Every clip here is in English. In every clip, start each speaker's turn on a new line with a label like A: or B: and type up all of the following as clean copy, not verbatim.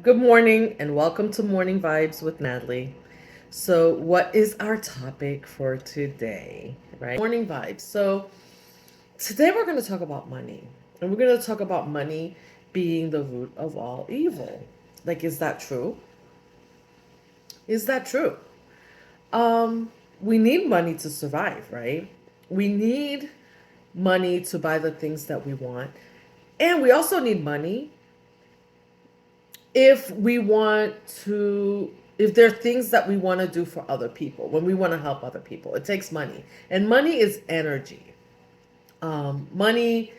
A: Good morning and welcome to Morning Vibes with Natalie. So, what is our topic for today? Right? Morning Vibes. So, today we're going to talk about money. And we're going to talk about money being the root of all evil. Like, is that true? Is that true? We need money to survive, right? We need money to buy the things that we want. And we also need money if we want to, if there are things that we want to do for other people, when we want to help other people, it takes money. And money is energy. Money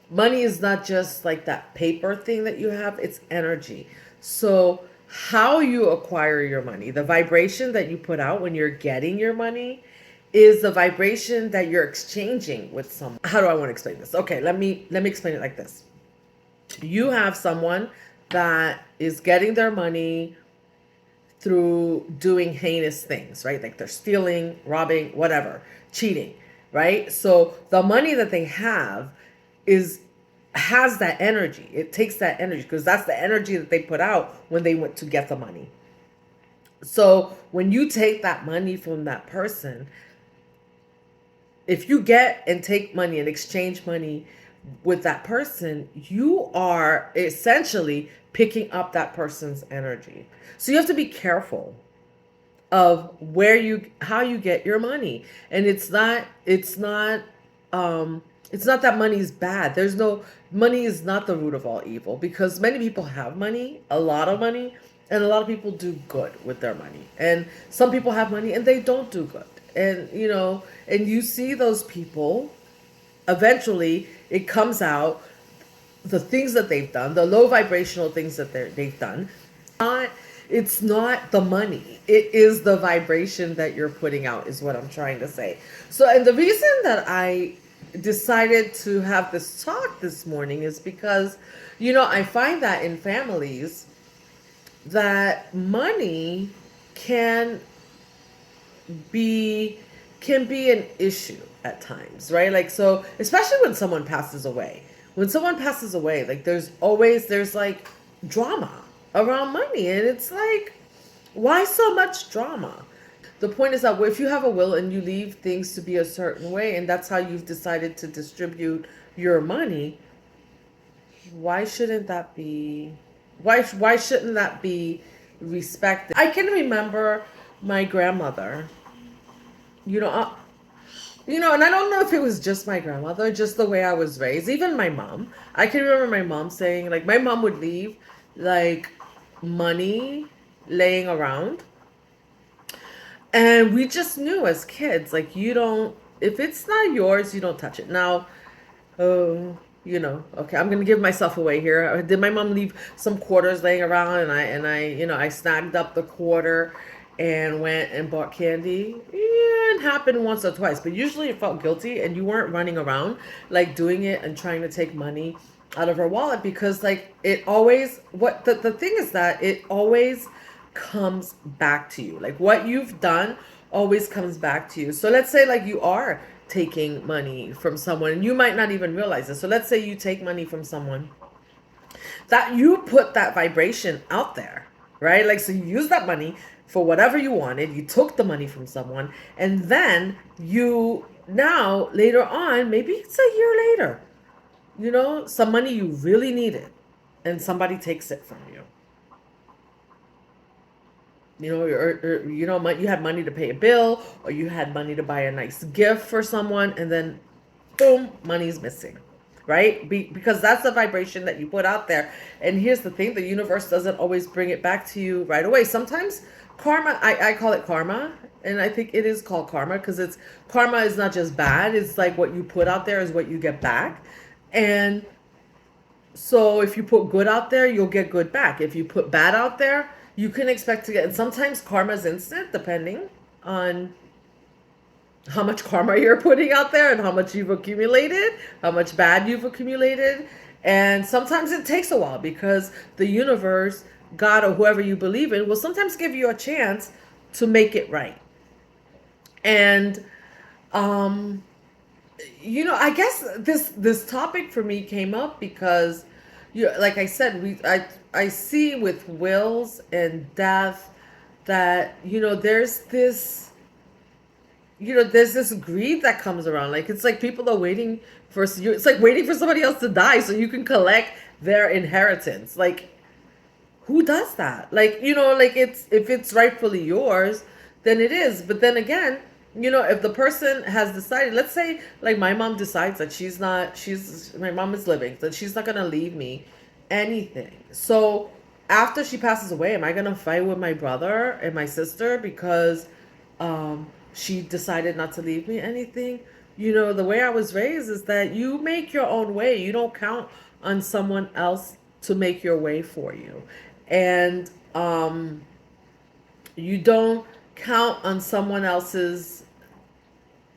A: is not just like that paper thing that you have, it's energy. So how you acquire your money, the vibration that you put out when you're getting your money, is the vibration that you're exchanging with someone. How do I want to explain this? Okay, let me explain it like this. You have someone that is getting their money through doing heinous things, right? Like they're stealing, robbing, whatever, cheating, right? So the money that they have is has that energy. It takes that energy because that's the energy that they put out when they went to get the money. So when you take that money from that person, if you get and take money and exchange money with that person, you are essentially picking up that person's energy. So you have to be careful of how you get your money. And it's not that money is bad. There's no Money is not the root of all evil because many people have money, a lot of money, and a lot of people do good with their money. And some people have money and they don't do good. And and you see those people, eventually it comes out, the things that they've done, the low vibrational things that they've done. Not, it's not the money. It is the vibration that you're putting out, is what I'm trying to say. So, and the reason that I decided to have this talk this morning is because, I find that in families that money can be can be an issue at times, right? Like, so especially when someone passes away. When someone passes away, like there's like drama around money, and it's like, why so much drama? The point is that if you have a will and you leave things to be a certain way, and that's how you've decided to distribute your money, why shouldn't that be why shouldn't that be respected? I can remember my grandmother, you know, uh, and I don't know if it was just my grandmother, just the way I was raised. Even my mom, I can remember my mom saying, like, my mom would leave like money laying around, and we just knew as kids, like, you don't, if it's not yours, you don't touch it. Now, oh, okay, I'm gonna give myself away here. Did my mom leave some quarters laying around, and I snagged up the quarter and went and bought candy? Yeah, it happened once or twice, but usually it felt guilty, and you weren't running around like doing it and trying to take money out of her wallet, because like it always, what the thing is that it always comes back to you. Like what you've done always comes back to you. So let's say like you are taking money from someone and you might not even realize it. So let's say you take money from someone, that you put that vibration out there, right? Like, so you use that money for whatever you wanted. You took the money from someone, and then you now later on, maybe it's a year later, some money you really needed, and somebody takes it from you. You had money to pay a bill, or you had money to buy a nice gift for someone, and then boom, money's missing, right? Because that's the vibration that you put out there. And here's the thing, the universe doesn't always bring it back to you right away. Sometimes karma, I call it karma, and I think it is called karma because karma is not just bad, it's like what you put out there is what you get back. And so if you put good out there, you'll get good back. If you put bad out there, you can expect to get, and sometimes karma is instant depending on how much karma you're putting out there and how much you've accumulated, how much bad you've accumulated. And sometimes it takes a while because the universe, God, or whoever you believe in, will sometimes give you a chance to make it right. And I guess this topic for me came up because you, like I said, I see with wills and death that, there's this greed that comes around. Like, it's like people are waiting for you. It's like waiting for somebody else to die so you can collect their inheritance. Like, who does that? Like, like, it's, if it's rightfully yours, then it is. But then again, if the person has decided, let's say, like, my mom decides that my mom is living, that she's not gonna leave me anything. So after she passes away, am I gonna fight with my brother and my sister because she decided not to leave me anything? The way I was raised is that you make your own way. You don't count on someone else to make your way for you. And you don't count on someone else's,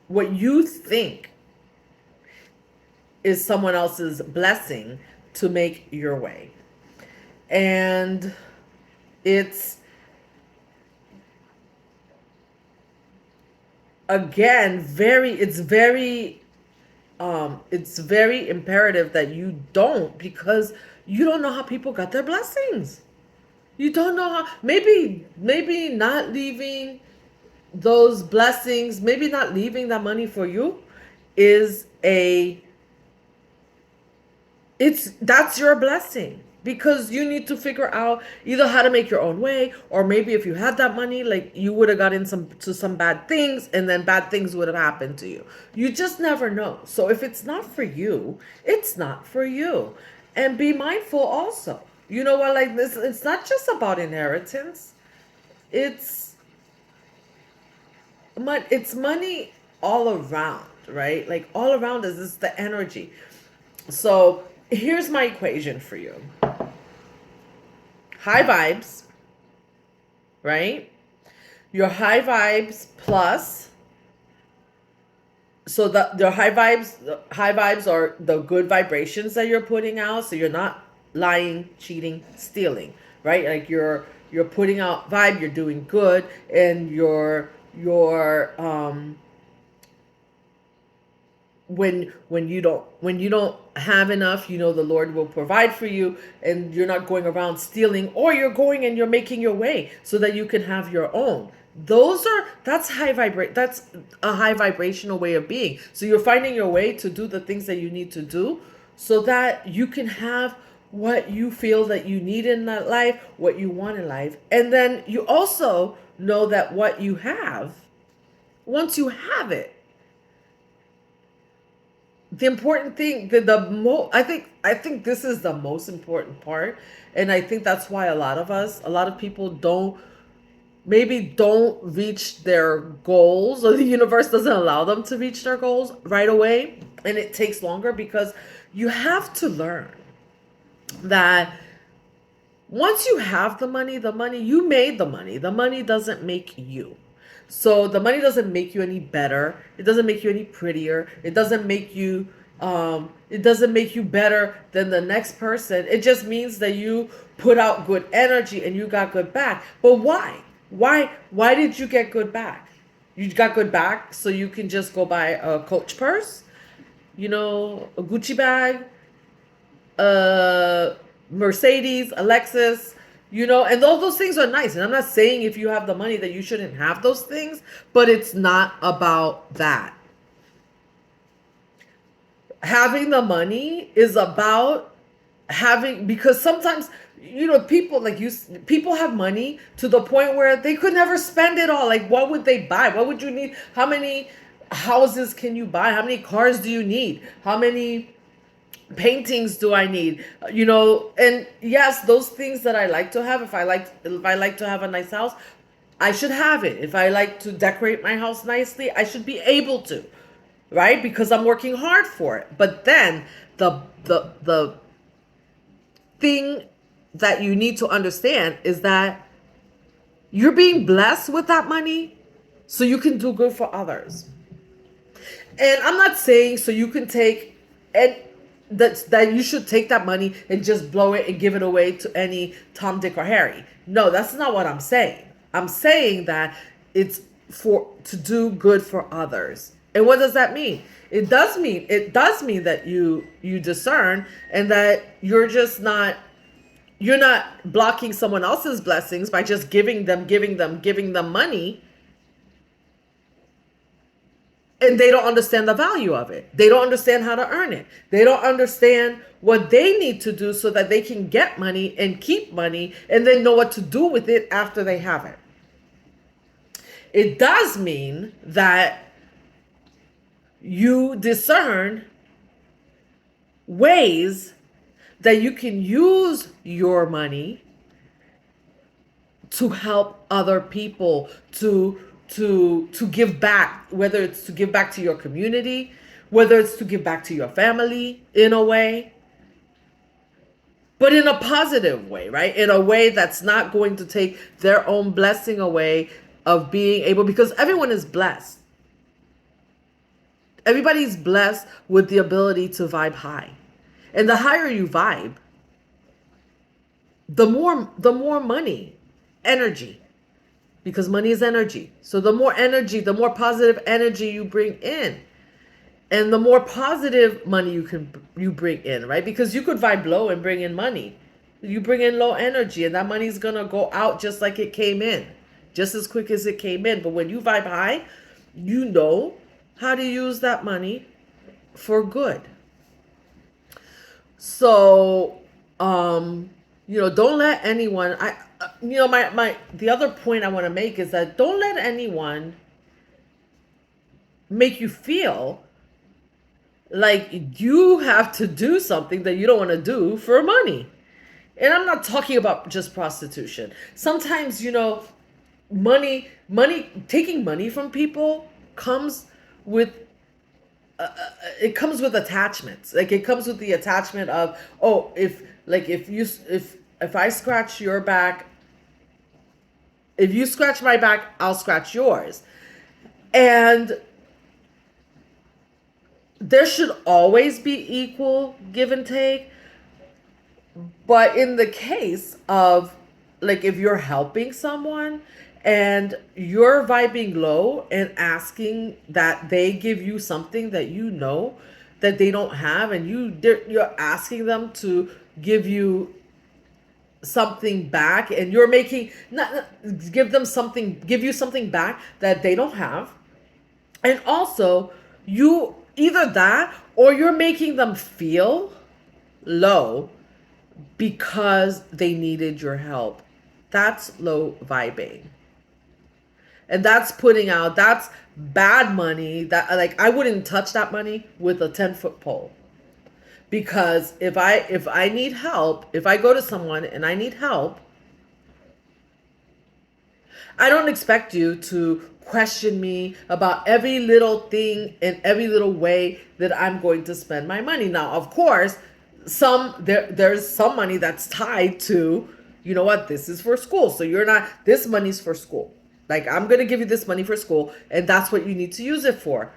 A: what you think is someone else's blessing to make your way. And it's, again, it's very imperative that you don't, because you don't know how people got their blessings. You don't know how, maybe not leaving those blessings, maybe not leaving that money for you is that's your blessing, because you need to figure out either how to make your own way, or maybe if you had that money, like, you would have gotten some bad things, and then bad things would have happened to you. You just never know. So if it's not for you, it's not for you. And be mindful also. You know what, like this, it's not just about inheritance. It's money all around, right? Like, all around us is the energy. So here's my equation for you. High vibes, right? Your high vibes plus, so the high vibes are the good vibrations that you're putting out. So you're not lying, cheating, stealing, right? Like, you're putting out vibe, you're doing good, and you're when you don't have enough, the Lord will provide for you, and you're not going around stealing, or you're going and you're making your way so that you can have your own. That's a high vibrational way of being. So you're finding your way to do the things that you need to do so that you can have what you feel that you need in that life, what you want in life. And then you also know that what you have, once you have it, the important thing, I think this is the most important part, and I think that's why a lot of people don't reach their goals, or the universe doesn't allow them to reach their goals right away, and it takes longer, because you have to learn that once you have the money, you made the money doesn't make you. So the money doesn't make you any better. It doesn't make you any prettier. It doesn't make you better than the next person. It just means that you put out good energy and you got good back. But why? Why did you get good back? You got good back so you can just go buy a Coach purse, a Gucci bag, Mercedes, a Lexus, and all those things are nice. And I'm not saying if you have the money that you shouldn't have those things, but it's not about that. Having the money is about because sometimes, people have money to the point where they could never spend it all. Like, what would they buy? What would you need? How many houses can you buy? How many cars do you need? How many paintings do I need? And yes, those things that I like to have, if I like to have a nice house, I should have it. If I like to decorate my house nicely, I should be able to, right? Because I'm working hard for it. But then the thing that you need to understand is that you're being blessed with that money so you can do good for others. And I'm not saying so you can take and that you should take that money and just blow it and give it away to any Tom, Dick, or Harry. No, that's not what I'm saying. I'm saying that it's to do good for others. And what does that mean? It does mean that you discern, and that you're not blocking someone else's blessings by just giving them money, and they don't understand the value of it. They don't understand how to earn it. They don't understand what they need to do so that they can get money and keep money and then know what to do with it after they have it. It does mean that you discern ways that you can use your money to help other people, to give back, whether it's to give back to your community, whether it's to give back to your family in a way, but in a positive way, right? In a way that's not going to take their own blessing away of being able, because everyone is blessed. Everybody's blessed with the ability to vibe high. And the higher you vibe, the more money, energy, because money is energy. So the more energy, the more positive energy you bring in, and the more positive money you bring in, right? Because you could vibe low and bring in money. You bring in low energy, and that money's gonna go out just like it came in, just as quick as it came in. But when you vibe high, you know how to use that money for good. So, don't let anyone, the other point I want to make is that don't let anyone make you feel like you have to do something that you don't want to do for money. And I'm not talking about just prostitution. Sometimes, taking money from people comes with it comes with attachments. Like, it comes with the attachment of, oh, if I scratch your back, if you scratch my back, I'll scratch yours. And there should always be equal give and take. But in the case of, like, if you're helping someone and you're vibing low and asking that they give you something that you know that they don't have, and you're asking them to give you something back, and you're making not give you something back that they don't have, and also you either that or you're making them feel low because they needed your help. That's low vibing. And that's bad money. That, like, I wouldn't touch that money with a 10-foot pole. Because if I need help, if I go to someone and I need help, I don't expect you to question me about every little thing and every little way that I'm going to spend my money. Now, of course, there's some money that's tied to, you know what, this is for school. So this money's for school. Like, I'm going to give you this money for school, and that's what you need to use it for.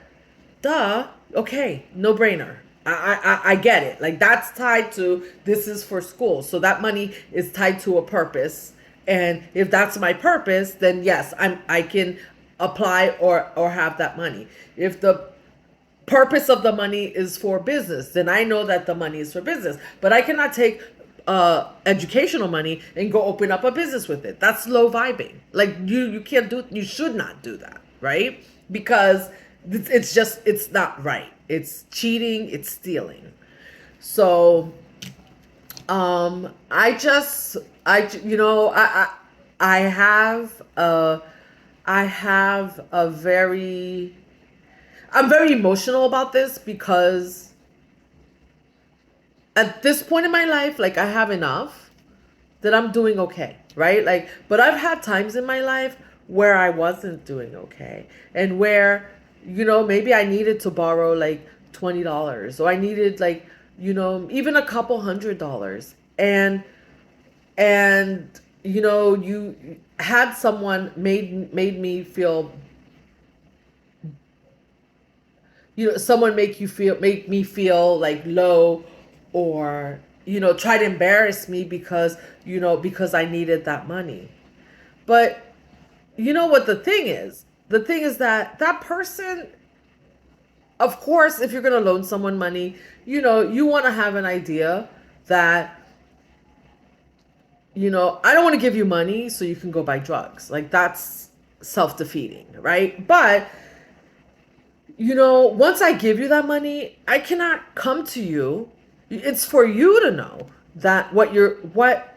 A: Duh. Okay. No brainer. I get it. Like, that's tied to, this is for school. So that money is tied to a purpose. And if that's my purpose, then yes, I can apply or have that money. If the purpose of the money is for business, then I know that the money is for business. But I cannot take educational money and go open up a business with it. That's low vibing. Like, you should not do that, right? Because it's not right. It's cheating, it's stealing. So, I have a very, I'm very emotional about this, because at this point in my life, like, I have enough that I'm doing okay, right? Like, but I've had times in my life where I wasn't doing okay, and where, maybe I needed to borrow like $20, or I needed, like, even a couple $100. And you had someone made me feel, someone make me feel like low, or, try to embarrass me because I needed that money. But you know what the thing is? The thing is that person of course, if you're going to loan someone money, you want to have an idea that, I don't want to give you money so you can go buy drugs. Like, that's self-defeating, right? But, once I give you that money, I cannot come to you. It's for you to know that what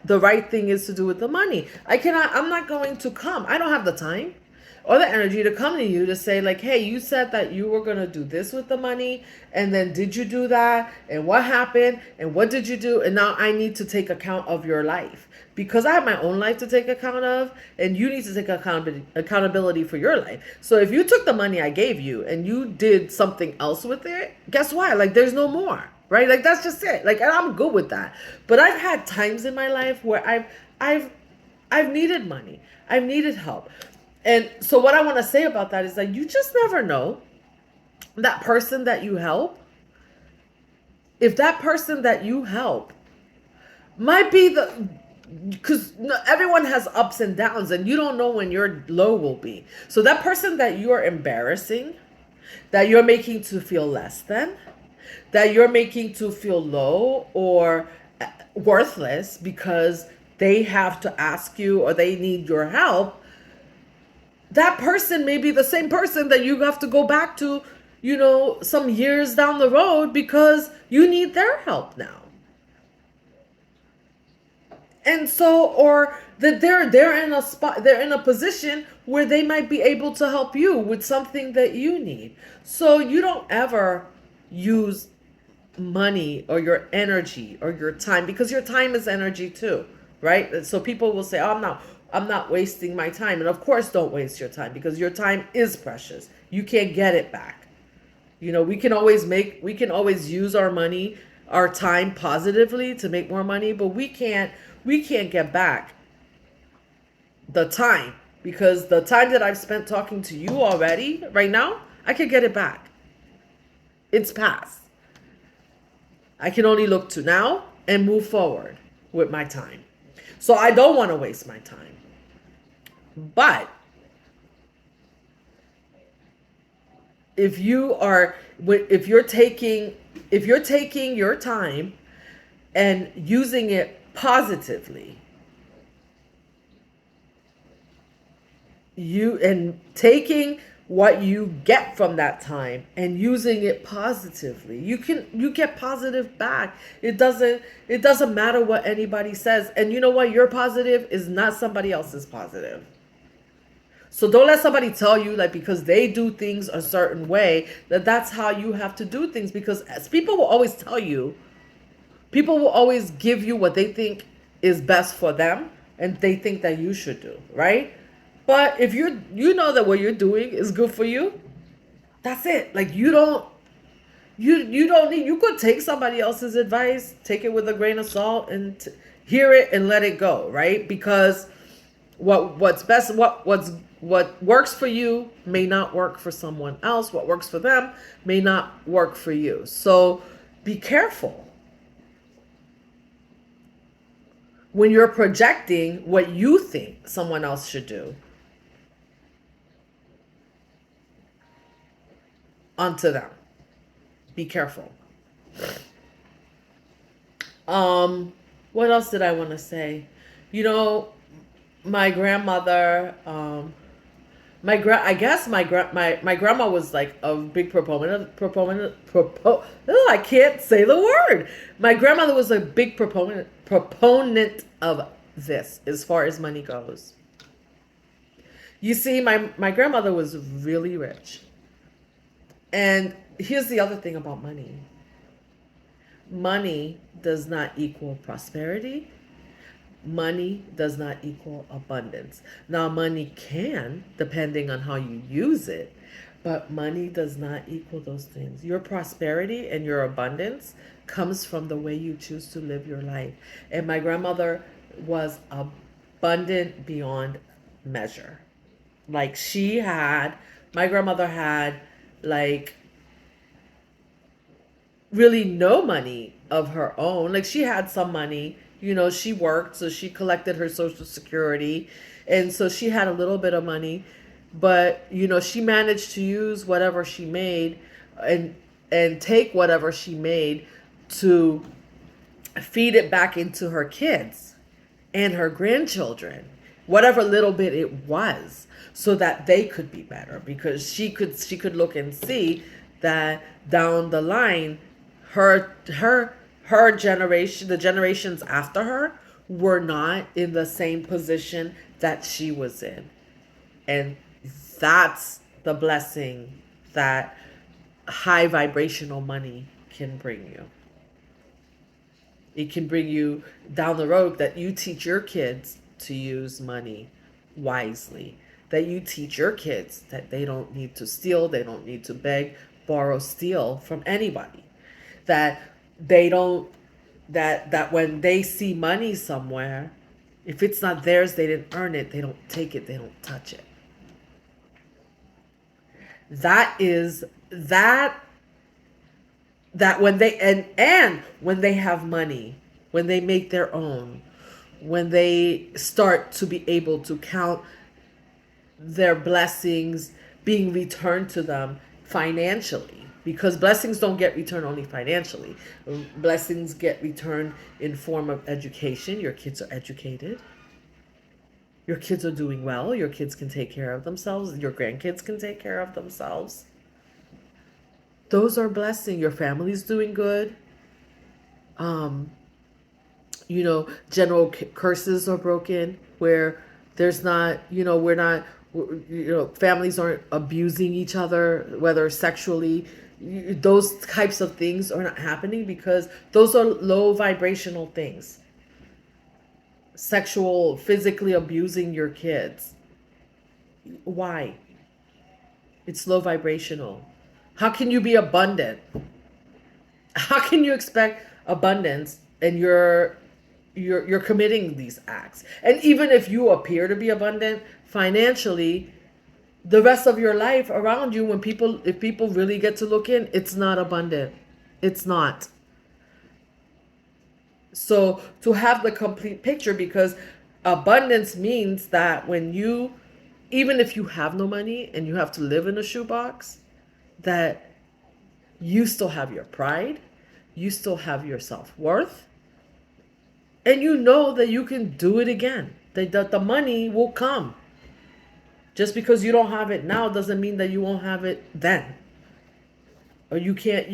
A: the right thing is to do with the money. I'm not going to come. I don't have the time or the energy to come to you to say, like, hey, you said that you were going to do this with the money, and then did you do that, and what happened, and what did you do, and now I need to take account of your life because I have my own life to take account of, and you need to take accountability for your life. So if you took the money I gave you and you did something else with it, guess what? Like, there's no more, right? Like, that's just it. Like, and I'm good with that. But I've had times in my life where I've needed money. I've needed help. And so what I want to say about that is that you just never know that person that you help. If that person that you help might be because everyone has ups and downs, and you don't know when your low will be. So that person that you're embarrassing, that you're making to feel less than, that you're making to feel low or worthless because they have to ask you or they need your help, that person may be the same person that you have to go back to, some years down the road because you need their help now. And so, or that they're in a position where they might be able to help you with something that you need. So you don't ever use money or your energy or your time, because your time is energy too, right? So people will say, oh, I'm not wasting my time. And of course, don't waste your time, because your time is precious. You can't get it back. We can always use our money, our time positively to make more money, but we can't get back the time, because the time that I've spent talking to you already right now, I could get it back. It's past. I can only look to now and move forward with my time. So I don't want to waste my time. But if you're taking your time and using it positively, and taking what you get from that time and using it positively, you get positive back. It doesn't matter what anybody says. And you know what? Your positive is not somebody else's positive. So don't let somebody tell you, like, because they do things a certain way, that's how you have to do things. Because as people will always tell you, people will always give you what they think is best for them and they think that you should do, right? But if you know that what you're doing is good for you, that's it. Like, you don't need, you could take somebody else's advice, take it with a grain of salt, and hear it and let it go, right? Because what works for you may not work for someone else. What works for them may not work for you. So be careful when you're projecting what you think someone else should do onto them. Be careful. What else did I want to say? My grandmother, I guess my grandma was like a big I can't say the word. My grandmother was a big proponent of this as far as money goes. You see, my grandmother was really rich. And here's the other thing about money. Money does not equal prosperity. Money does not equal abundance. Now, money can, depending on how you use it, but money does not equal those things. Your prosperity and your abundance comes from the way you choose to live your life. And my grandmother was abundant beyond measure. Like, my grandmother had, like, really no money of her own. Like, she had some money. She worked, so she collected her Social Security. And so she had a little bit of money. But, she managed to use whatever she made and take whatever she made to feed it back into her kids and her grandchildren, whatever little bit it was, so that they could be better, because she could look and see that down the line, her generation, the generations after her, were not in the same position that she was in. And that's the blessing that high vibrational money can bring you. It can bring you down the road, that you teach your kids to use money wisely. That you teach your kids that they don't need to steal, they don't need to beg, borrow, steal from anybody. That they don't that when they see money somewhere, if it's not theirs, they didn't earn it, they don't take it, they don't touch it. That is that when they and when they have money, when they make their own, when they start to be able to count their blessings being returned to them financially, because blessings don't get returned only financially. Blessings get returned in form of education. Your kids are educated, your kids are doing well, your kids can take care of themselves, your grandkids can take care of themselves. Those are blessing. Your family's doing good. um General curses are broken, where there's not, we're not, families aren't abusing each other, whether sexually. Those types of things are not happening, because those are low vibrational things. Sexual, physically abusing your kids. Why? It's low vibrational. How can you be abundant? How can you expect abundance and you're committing these acts? And even if you appear to be abundant financially, the rest of your life around you, if people really get to look in, it's not abundant. It's not. So to have the complete picture, because abundance means that when you, even if you have no money and you have to live in a shoebox, that you still have your pride, you still have your self-worth, and you know that you can do it again. That the money will come. Just because you don't have it now doesn't mean that you won't have it then. Or you can't,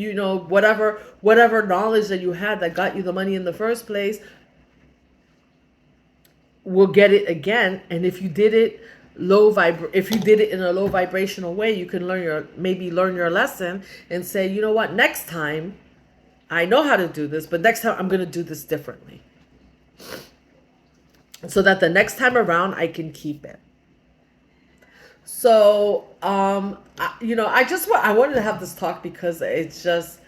A: whatever knowledge that you had that got you the money in the first place, will get it again. And if you did it if you did it in a low vibrational way, you can learn your lesson and say, you know what, next time I know how to do this, but next time I'm going to do this differently, so that the next time around I can keep it. So, I wanted to have this talk, because it's just,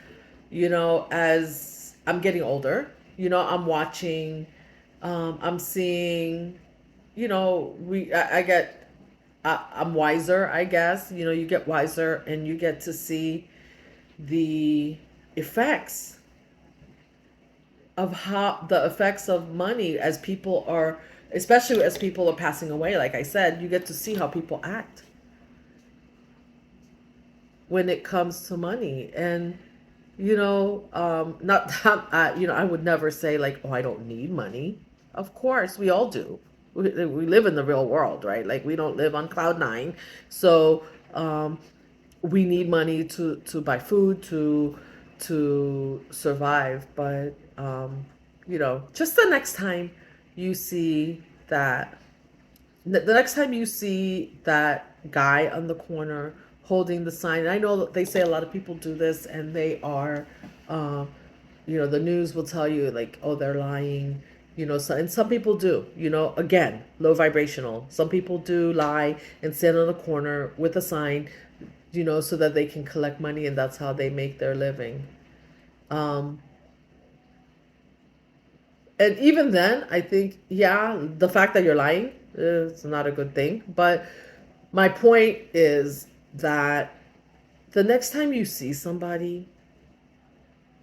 A: as I'm getting older, I'm watching, I'm seeing, I'm wiser, I guess. You get wiser, and you get to see the effects the effects of money, as people are, especially as people are passing away. Like I said, you get to see how people act when it comes to money. And not that I would never say, like, oh, I don't need money. Of course we all do. We live in the real world, right? Like, we don't live on cloud nine. So we need money to buy food, to survive. But just the next time you see that the next time you see that guy on the corner holding the sign, and I know that they say a lot of people do this, and they are, the news will tell you, like, oh, they're lying, and some people do, again, low vibrational. Some people do lie and stand on a corner with a sign, so that they can collect money, and that's how they make their living. Um, and even then, I think, yeah, the fact that you're lying is not a good thing. But my point is that the next time you see somebody,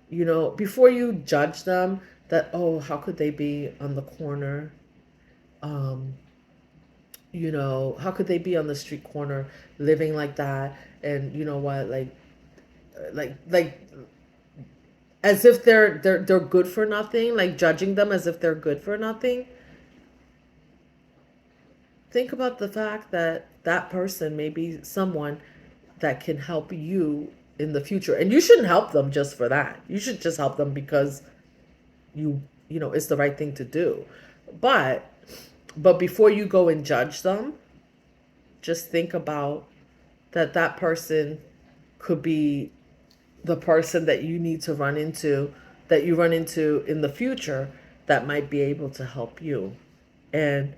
A: before you judge them, that, oh, how could they be on the corner? Um, how could they be on the street corner living like that? And you know what, like, like as if they're good for nothing, like judging them as if they're good for nothing. Think about the fact that that person may be someone that can help you in the future, and you shouldn't help them just for that. You should just help them because you know it's the right thing to do. But but before you go and judge them, just think about that person could be the person that you need to run into, that you run into in the future, that might be able to help you. And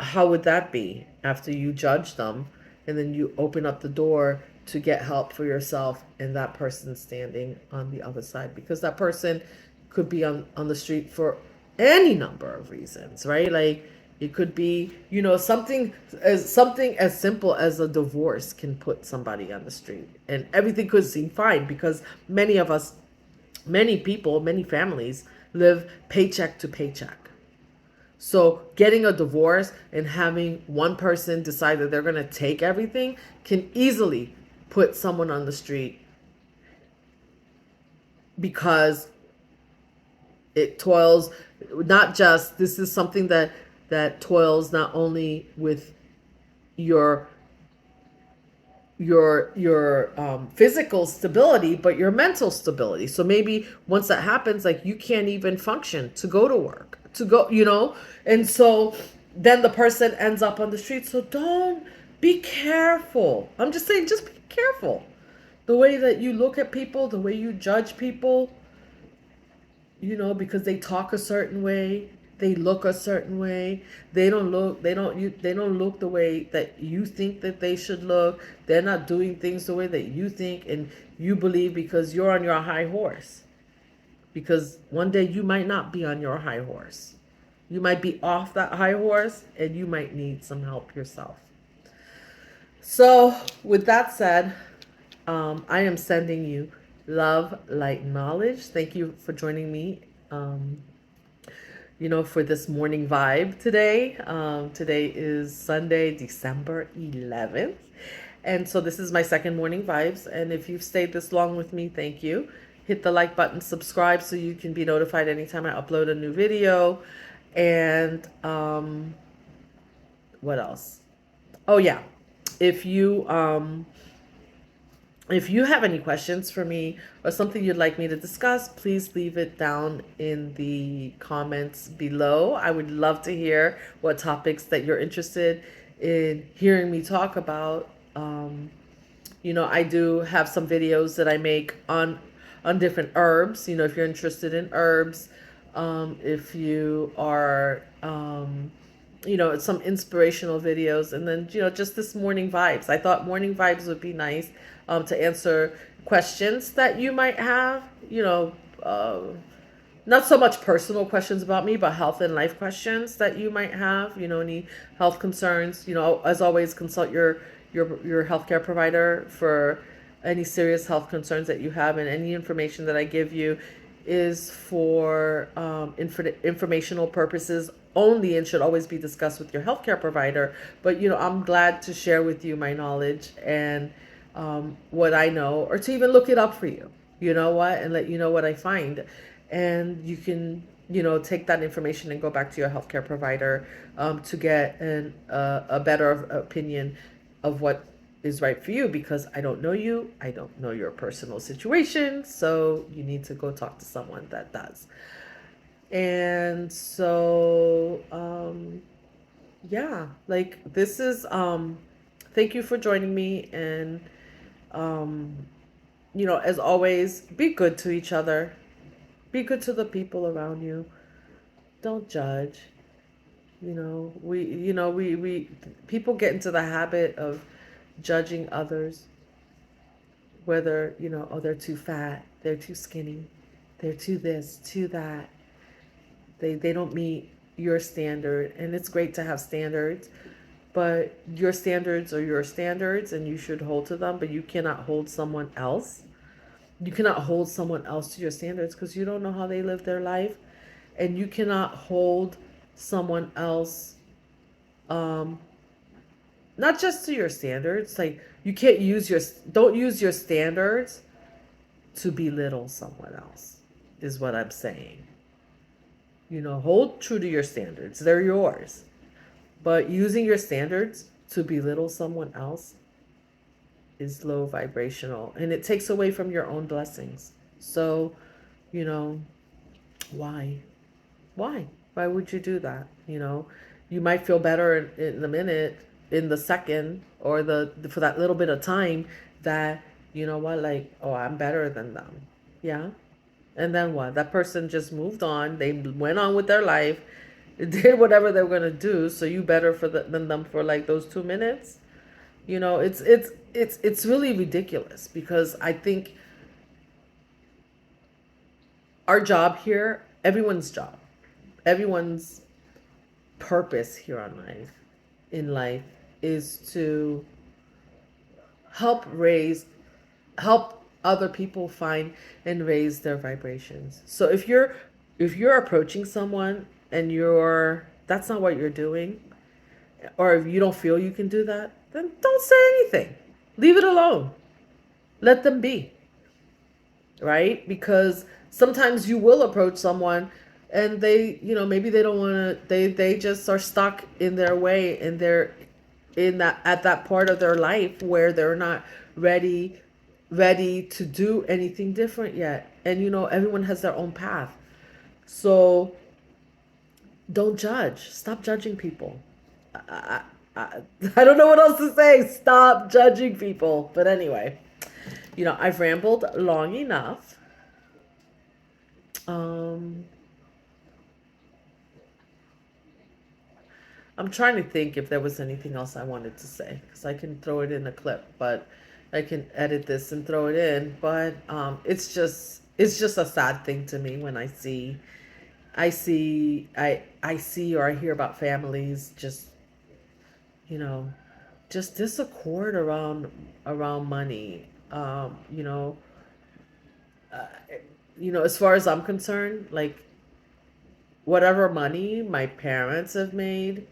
A: how would that be after you judge them and then you open up the door to get help for yourself and that person standing on the other side? Because that person could be on the street for any number of reasons, right? Like it could be, you know, something as simple as a divorce can put somebody on the street and everything could seem fine because many of us, many people, many families live paycheck to paycheck. So getting a divorce and having one person decide that they're going to take everything can easily put someone on the street because it toils not just, this is something that toils not only with your physical stability but your mental stability. So maybe once that happens, like you can't even function to go to work, to go, you know. And so then the person ends up on the street. So don't, be careful. I'm just saying, just be careful the way that you look at people, the way you judge people, you know, because they talk a certain way, they look a certain way, they don't look the way that you think that they should look, they're not doing things the way that you think and you believe because you're on your high horse. Because one day you might not be on your high horse, you might be off that high horse and you might need some help yourself. So with that said, I am sending you love, light, knowledge. Thank you for joining me, you know, for this morning vibe today. Today is Sunday, December 11th. And so this is my second morning vibes. And if you've stayed this long with me, thank you. Hit the like button, subscribe so you can be notified anytime I upload a new video. And what else? Oh yeah. If you if you have any questions for me or something you'd like me to discuss, please leave it down in the comments below. I would love to hear what topics that you're interested in hearing me talk about. You know, I do have some videos that I make on different herbs. You know, if you're interested in herbs, if you are you know, some inspirational videos, and then, you know, just this morning vibes. I thought morning vibes would be nice to answer questions that you might have, you know, not so much personal questions about me, but health and life questions that you might have, you know, any health concerns. You know, as always, consult your healthcare provider for any serious health concerns that you have, and any information that I give you is for informational purposes only and should always be discussed with your healthcare provider. But, you know, I'm glad to share with you my knowledge and what I know, or to even look it up for you, you know what, and let you know what I find. And you can, you know, take that information and go back to your healthcare provider to get a better opinion of what is right for you, because I don't know you, I don't know your personal situation, so you need to go talk to someone that does. And so yeah, like this is thank you for joining me. And you know, as always, be good to each other, be good to the people around you, don't judge. You know, we people get into the habit of judging others, whether, you know, oh, they're too fat, they're too skinny, they're too this, too that, they don't meet your standard. And it's great to have standards, but your standards are your standards and you should hold to them. But you cannot hold someone else, you cannot hold someone else to your standards, because you don't know how they live their life. And you cannot hold someone else not just to your standards. Like, you can't use your, don't use your standards to belittle someone else, is what I'm saying. Hold true to your standards, they're yours. But using your standards to belittle someone else is low vibrational, and it takes away from your own blessings. So, you know, why? Why? Why would you do that? You might feel better in the minute, in the second, or the for that little bit of time that, what, like, oh, I'm better than them. Yeah. And then what? That person just moved on. They went on with their life, did whatever they were gonna do. So you better than them for like those 2 minutes. It's really ridiculous, because I think our job here, everyone's purpose here on life, in life, is to help raise, help other people find and raise their vibrations. So if you're approaching someone and that's not what you're doing, or if you don't feel you can do that, then don't say anything. Leave it alone. Let them be. Right? Because sometimes you will approach someone and maybe they don't want to, they just are stuck in their way, and they're in that at that part of their life where they're not ready to do anything different yet. And everyone has their own path. So don't judge. Stop judging people. I, I, I don't know what else to say. Stop judging people. But anyway, I've rambled long enough. Um, I'm trying to think if there was anything else I wanted to say, because I can throw it in a clip, but I can edit this and throw it in. But it's just a sad thing to me when I see or I hear about families you know just disaccord around money. Uh, as far as I'm concerned, like, whatever money my parents have made,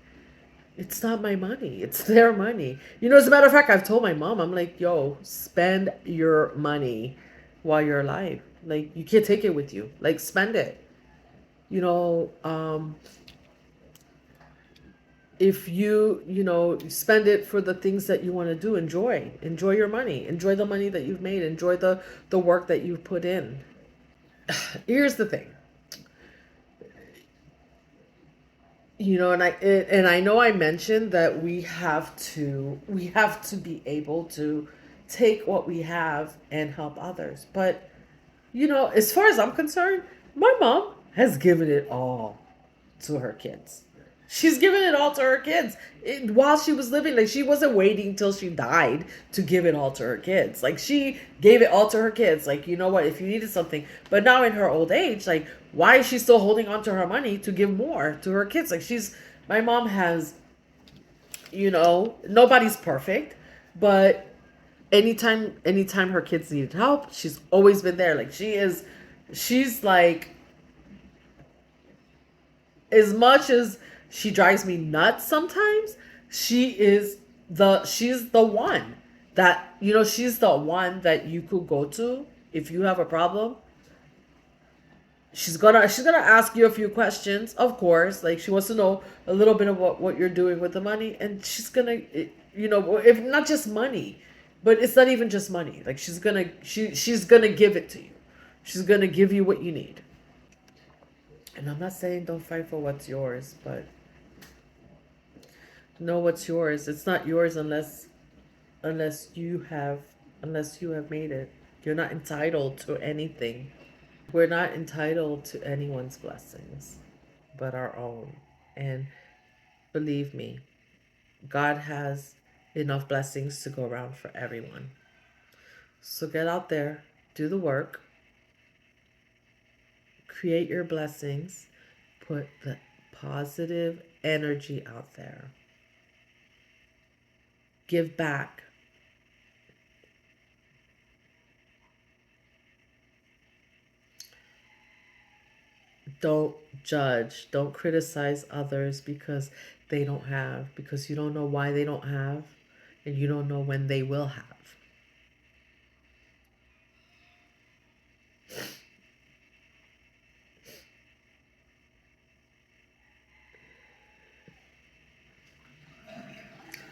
A: it's not my money. It's their money. As a matter of fact, I've told my mom, I'm like, yo, spend your money while you're alive. Like, you can't take it with you. Like, spend it. You know, um, if spend it for the things that you want to do, enjoy your money, enjoy the money that you've made, enjoy the work that you've put in. Here's the thing. And I know I mentioned that we have to be able to take what we have and help others. But as far as I'm concerned, my mom has given it all to her kids. She's given it all to her kids while she was living. Like, she wasn't waiting till she died to give it all to her kids. Like, she gave it all to her kids. Like, you know what? If you needed something, but now in her old age, like, why is she still holding on to her money to give more to her kids? Like, my mom has, nobody's perfect, but anytime her kids needed help, she's always been there. Like, she's like, as much as she drives me nuts sometimes, she's the one that you could go to if you have a problem. She's gonna ask you a few questions, of course. Like, she wants to know a little bit of what you're doing with the money, and she's gonna, if not just money, but it's not even just money. Like, she's gonna give it to you. She's gonna give you what you need. And I'm not saying don't fight for what's yours, but know what's yours. It's not yours unless you have made it. You're not entitled to anything. We're not entitled to anyone's blessings but our own. And believe me, God has enough blessings to go around for everyone. So get out there, do the work, create your blessings, put the positive energy out there. Give back. Don't judge. Don't criticize others because they don't have, because you don't know why they don't have, and you don't know when they will have.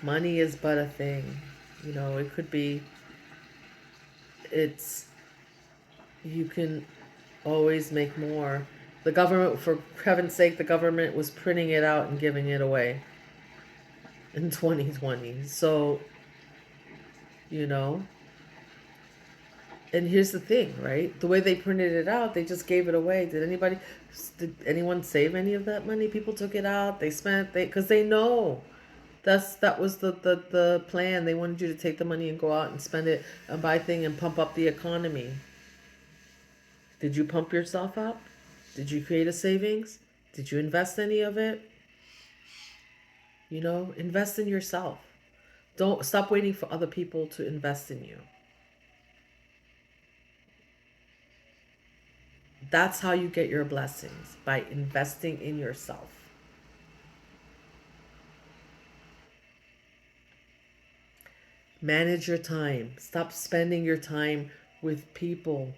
A: Money is but a thing. It could be, it's, you can always make more. The government, for heaven's sake, the government was printing it out and giving it away in 2020. So, you know, and here's the thing, right? The way they printed it out, they just gave it away. Did anyone save any of that money? People took it out. They spent, because they know that was the plan. They wanted you to take the money and go out and spend it and buy things and pump up the economy. Did you pump yourself up? Did you create a savings? Did you invest any of it? Invest in yourself. Don't stop waiting for other people to invest in you. That's how you get your blessings, by investing in yourself. Manage your time. Stop spending your time with people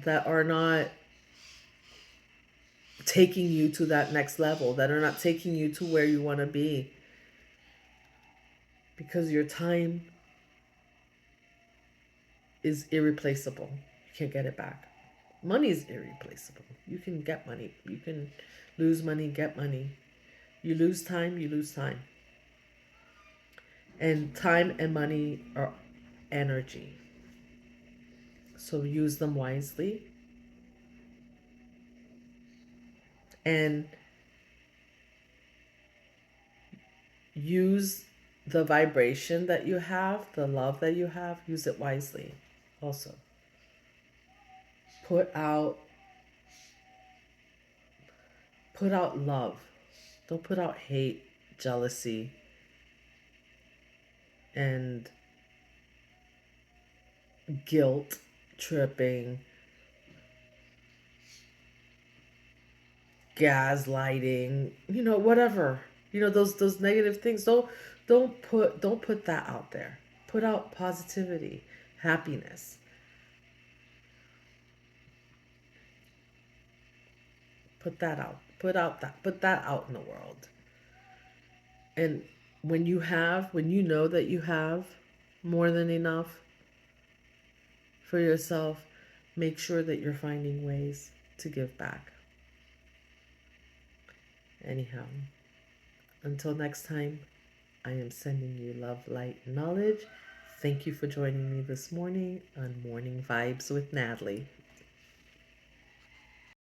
A: that are not taking you to that next level, that are not taking you to where you want to be. Because your time is irreplaceable. You can't get it back. Money is irreplaceable. You can get money. You can lose money, get money. You lose time, you lose time. And time and money are energy. So use them wisely. And use the vibration that you have, the love that you have, use it wisely also. Put out love. Don't put out hate, jealousy, and guilt, tripping, gaslighting, whatever. Those negative things. Don't put that out there. Put out positivity, happiness. Put that out. Put that out in the world. And when you know that you have more than enough for yourself, make sure that you're finding ways to give back. Anyhow, until next time, I am sending you love, light, knowledge. Thank you for joining me this morning on Morning Vibes with Natalie.